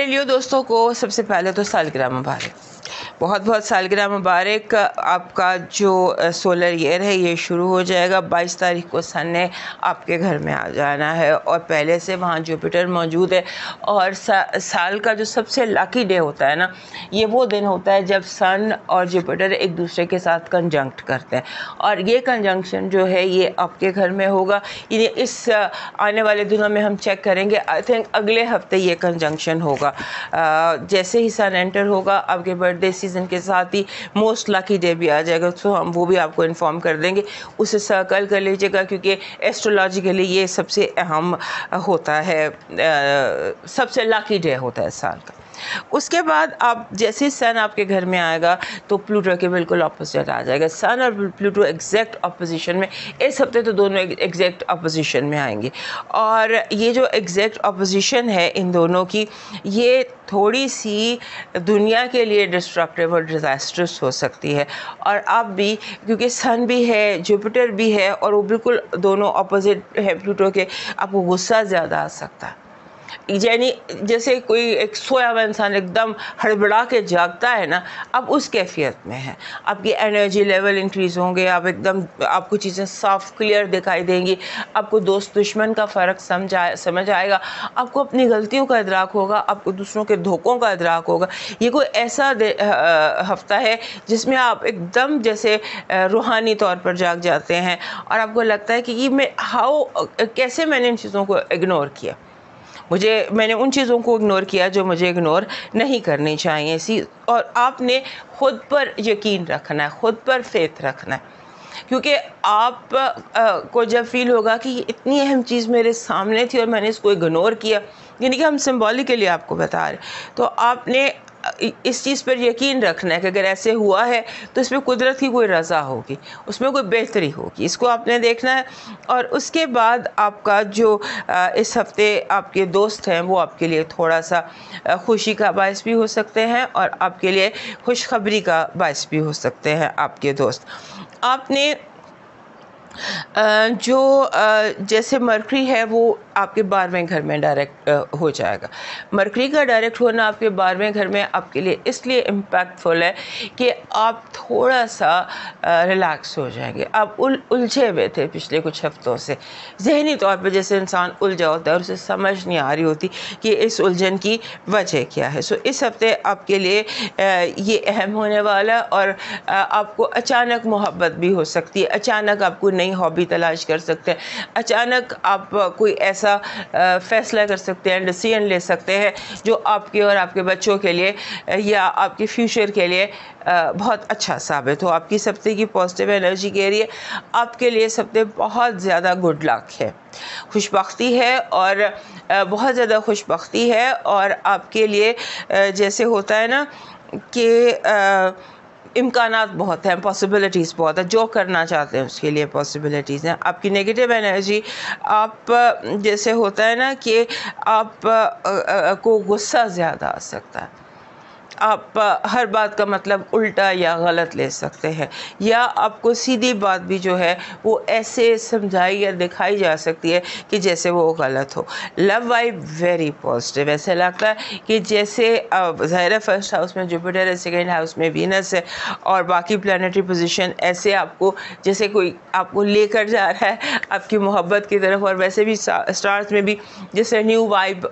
ہمارے لیو دوستوں کو سب سے پہلے تو سالگرہ مبارک، بہت بہت سالگرہ مبارک۔ آپ کا جو سولر ایئر ہے یہ شروع ہو جائے گا 22 تاریخ کو سن نے آپ کے گھر میں آ جانا ہے، اور پہلے سے وہاں جوپیٹر موجود ہے، اور سال کا جو سب سے لاکی ڈے ہوتا ہے نا، یہ وہ دن ہوتا ہے جب سن اور جوپیٹر ایک دوسرے کے ساتھ کنجنکٹ کرتے ہیں، اور یہ کنجنکشن جو ہے یہ آپ کے گھر میں ہوگا۔ یعنی اس آنے والے دنوں میں ہم چیک کریں گے، آئی تھنک اگلے ہفتے یہ کنجنکشن ہوگا۔ جیسے ہی سن انٹر ہوگا آپ کے برتھ ڈے سیزن کے ساتھ ہی موسٹ لاکی ڈے بھی آ جائے گا، تو ہم وہ بھی آپ کو انفارم کر دیں گے، اسے سرکل کر لیجیے گا، کیونکہ ایسٹرولوجیکلی یہ سب سے اہم ہوتا ہے، سب سے لاکی ڈے ہوتا ہے سال کا۔ اس کے بعد آپ جیسے سن آپ کے گھر میں آئے گا تو پلوٹو کے بالکل اپوزٹ آ جائے گا۔ سن اور پلوٹو ایگزیکٹ اپوزیشن میں، اس ہفتے تو دونوں ایگزیکٹ اپوزیشن میں آئیں گے، اور یہ جو ایگزیکٹ اپوزیشن ہے ان دونوں کی، یہ تھوڑی سی دنیا کے لیے ڈسٹرکٹیو اور ڈیزاسٹرس ہو سکتی ہے، اور آپ بھی کیونکہ سن بھی ہے جوپیٹر بھی ہے اور وہ بالکل دونوں اپوزٹ ہے پلوٹو کے، آپ کو غصہ زیادہ آ سکتا ہے۔ یعنی جیسے کوئی ایک سویا ہوا انسان ایک دم ہڑبڑا کے جاگتا ہے نا، اب اس کیفیت میں ہے، آپ کی انرجی لیول انکریز ہوں گے، آپ ایک دم آپ کو چیزیں صاف کلیئر دکھائی دیں گی، آپ کو دوست دشمن کا فرق سمجھ آئے گا، آپ کو اپنی غلطیوں کا ادراک ہوگا، آپ کو دوسروں کے دھوکوں کا ادراک ہوگا۔ یہ کوئی ایسا ہفتہ ہے جس میں آپ ایک دم جیسے روحانی طور پر جاگ جاتے ہیں، اور آپ کو لگتا ہے کہ یہ کیسے میں نے ان چیزوں کو اگنور کیا، میں نے ان چیزوں کو اگنور کیا جو مجھے اگنور نہیں کرنی چاہیے اور آپ نے خود پر یقین رکھنا ہے، خود پر فیتھ رکھنا ہے، کیونکہ آپ کو جب فیل ہوگا کہ یہ اتنی اہم چیز میرے سامنے تھی اور میں نے اس کو اگنور کیا، یعنی کہ ہم سمبولیکلی آپ کو بتا رہے، تو آپ نے اس چیز پر یقین رکھنا ہے کہ اگر ایسے ہوا ہے تو اس میں قدرت کی کوئی رضا ہوگی، اس میں کوئی بہتری ہوگی، اس کو آپ نے دیکھنا ہے۔ اور اس کے بعد آپ کا جو اس ہفتے آپ کے دوست ہیں وہ آپ کے لیے تھوڑا سا خوشی کا باعث بھی ہو سکتے ہیں، اور آپ کے لیے خوشخبری کا باعث بھی ہو سکتے ہیں آپ کے دوست۔ آپ نے جو جیسے مرکری ہے وہ آپ کے 12ویں گھر میں ڈائریکٹ ہو جائے گا۔ مرکری کا ڈائریکٹ ہونا آپ کے 12ویں گھر میں آپ کے لیے اس لیے امپیکٹفل ہے کہ آپ تھوڑا سا ریلیکس ہو جائیں گے۔ آپ الجھے ہوئے تھے پچھلے کچھ ہفتوں سے، ذہنی طور پہ جیسے انسان الجھا ہوتا ہے اور اسے سمجھ نہیں آ رہی ہوتی کہ اس الجھن کی وجہ کیا ہے۔ اس ہفتے آپ کے لیے یہ اہم ہونے والا، اور آپ کو اچانک محبت بھی ہو سکتی ہے، اچانک آپ کو نئی ہابی تلاش کر سکتے ہیں، اچانک آپ کوئی ایسا فیصلہ کر سکتے ہیں، ڈیسیژن لے سکتے ہیں جو آپ کے اور آپ کے بچوں کے لیے یا آپ کے فیوچر کے لیے بہت اچھا ثابت ہو۔ آپ کی اس ہفتے کی پازیٹیو انرجی کہہ رہی ہے آپ کے لیے اس ہفتے بہت زیادہ گڈ لک ہے، خوش بختی ہے، اور بہت زیادہ خوش بختی ہے، اور آپ کے لیے جیسے ہوتا ہے نا کہ امکانات بہت ہیں، پاسبلٹیز بہت ہیں، جو کرنا چاہتے ہیں اس کے لیے پاسبلٹیز ہیں۔ آپ کی نیگیٹو انرجی، آپ جیسے ہوتا ہے نا کہ آپ کو غصہ زیادہ آ سکتا ہے، آپ ہر بات کا مطلب الٹا یا غلط لے سکتے ہیں، یا آپ کو سیدھی بات بھی جو ہے وہ ایسے سمجھائی یا دکھائی جا سکتی ہے کہ جیسے وہ غلط ہو۔ لو وائب ویری پازیٹیو، ایسے لگتا ہے کہ جیسے ظاہر ہے فرسٹ ہاؤس میں جوپیٹر ہے، سیکنڈ ہاؤس میں وینس ہے، اور باقی پلانیٹری پوزیشن ایسے آپ کو جیسے کوئی آپ کو لے کر جا رہا ہے آپ کی محبت کی طرف، اور ویسے بھی اسٹارز میں بھی جیسے نیو وائب،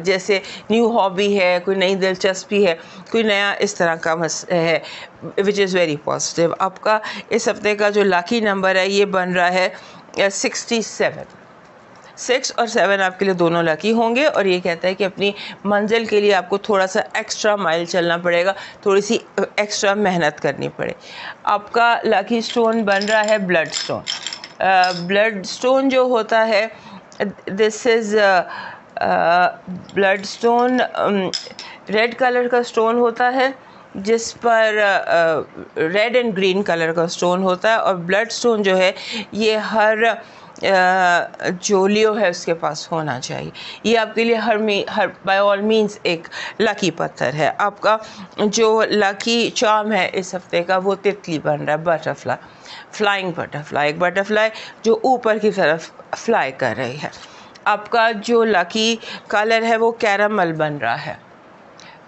جیسے نیو ہابی ہے، کوئی نئی دلچسپی ہے، کوئی نیا اس طرح کا ہے، وچ از ویری پازیٹیو۔ آپ کا اس ہفتے کا جو لاکی نمبر ہے یہ بن رہا ہے 67۔ 6 اور 7 آپ کے لیے دونوں لکی ہوں گے، اور یہ کہتا ہے کہ اپنی منزل کے لیے آپ کو تھوڑا سا ایکسٹرا مائل چلنا پڑے گا، تھوڑی سی ایکسٹرا محنت کرنی پڑے۔ آپ کا لکی سٹون بن رہا ہے بلڈ سٹون۔ بلڈ سٹون جو ہوتا ہے دس از بلڈ سٹون ریڈ کلر کا سٹون ہوتا ہے، جس پر ریڈ اینڈ گرین کلر کا سٹون ہوتا ہے، اور بلڈ سٹون جو ہے یہ ہر جو لیو ہے اس کے پاس ہونا چاہیے۔ یہ آپ کے لیے ہر بائی آل مینس ایک لکی پتھر ہے۔ آپ کا جو لکی چارم ہے اس ہفتے کا وہ تتلی بن رہا ہے، بٹرفلائی، فلائنگ بٹرفلائی، ایک بٹرفلائی جو اوپر کی طرف فلائی کر رہی ہے۔ آپ کا جو لکی کلر ہے وہ کیرمل بن رہا ہے،